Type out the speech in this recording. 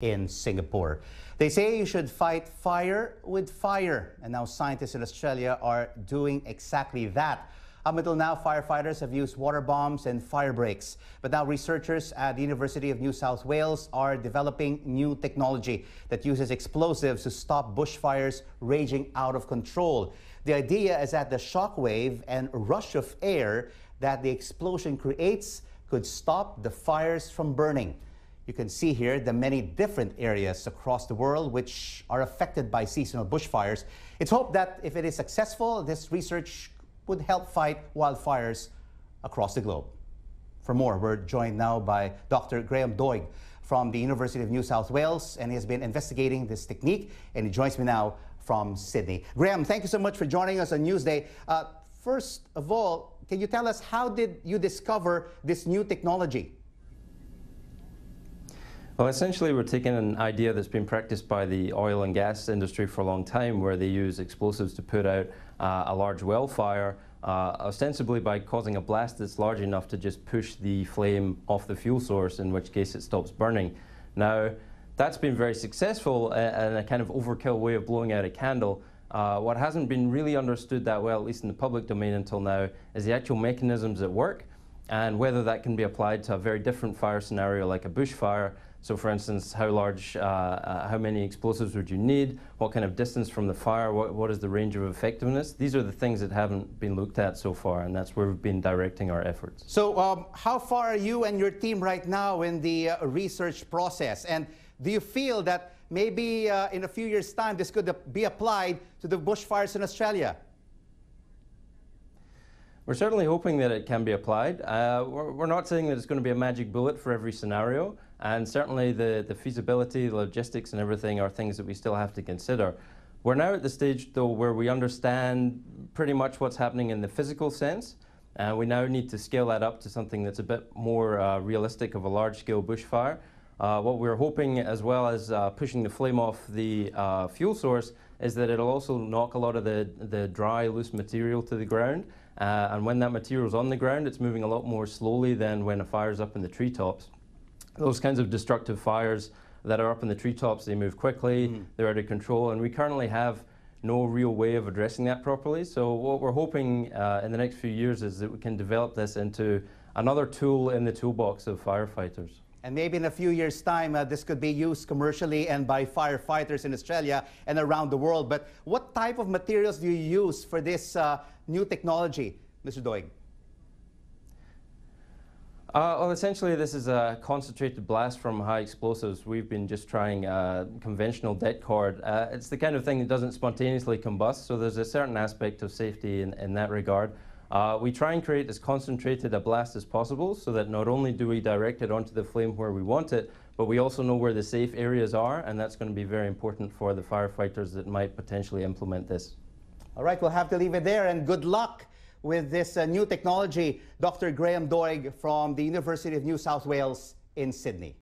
in Singapore. They say you should fight fire with fire, and now scientists in Australia are doing exactly that. Up until now, firefighters have used water bombs and fire breaks, but now researchers at the University of New South Wales are developing new technology that uses explosives to stop bushfires raging out of control. The idea is that the shockwave and rush of air that the explosion creates could stop the fires from burning. You can see here the many different areas across the world which are affected by seasonal bushfires. It's hoped that if it is successful, this research would help fight wildfires across the globe. For more, we're joined now by Dr. Graham Doig from the University of New South Wales, and he has been investigating this technique, and he joins me now from Sydney. Graham, thank you so much for joining us on Newsday. First of all, can you tell us, how did you discover this new technology? Well, essentially, we're taking an idea that's been practiced by the oil and gas industry for a long time, where they use explosives to put out a large wildfire, ostensibly by causing a blast that's large enough to just push the flame off the fuel source, in which case it stops burning. Now, that's been very successful and a kind of overkill way of blowing out a candle. What hasn't been really understood that well, at least in the public domain until now, is the actual mechanisms at work and whether that can be applied to a very different fire scenario like a bushfire. So for instance, how many explosives would you need? What kind of distance from the fire? What is the range of effectiveness? These are the things that haven't been looked at so far, and that's where we've been directing our efforts. So how far are you and your team right now in the research process? And do you feel that maybe in a few years' time this could be applied to the bushfires in Australia? We're certainly hoping that it can be applied. We're not saying that it's going to be a magic bullet for every scenario, and certainly the feasibility, the logistics and everything are things that we still have to consider. We're now at the stage, though, where we understand pretty much what's happening in the physical sense, and we now need to scale that up to something that's a bit more realistic of a large-scale bushfire. What we're hoping, as well as pushing the flame off the fuel source, is that it'll also knock a lot of the dry, loose material to the ground. And when that material's on the ground, it's moving a lot more slowly than when a fire's up in the treetops. Those kinds of destructive fires that are up in the treetops, they move quickly, they're out of control, and we currently have no real way of addressing that properly. So what we're hoping in the next few years is that we can develop this into another tool in the toolbox of firefighters. And maybe in a few years' time, this could be used commercially and by firefighters in Australia and around the world. But what type of materials do you use for this new technology, Mr. Doig? Well, essentially, this is a concentrated blast from high explosives. We've been just trying conventional det cord. It's the kind of thing that doesn't spontaneously combust, so there's a certain aspect of safety in that regard. We try and create as concentrated a blast as possible so that not only do we direct it onto the flame where we want it, but we also know where the safe areas are, and that's going to be very important for the firefighters that might potentially implement this. All right, we'll have to leave it there, and good luck with this new technology. Dr. Graham Doig from the University of New South Wales in Sydney.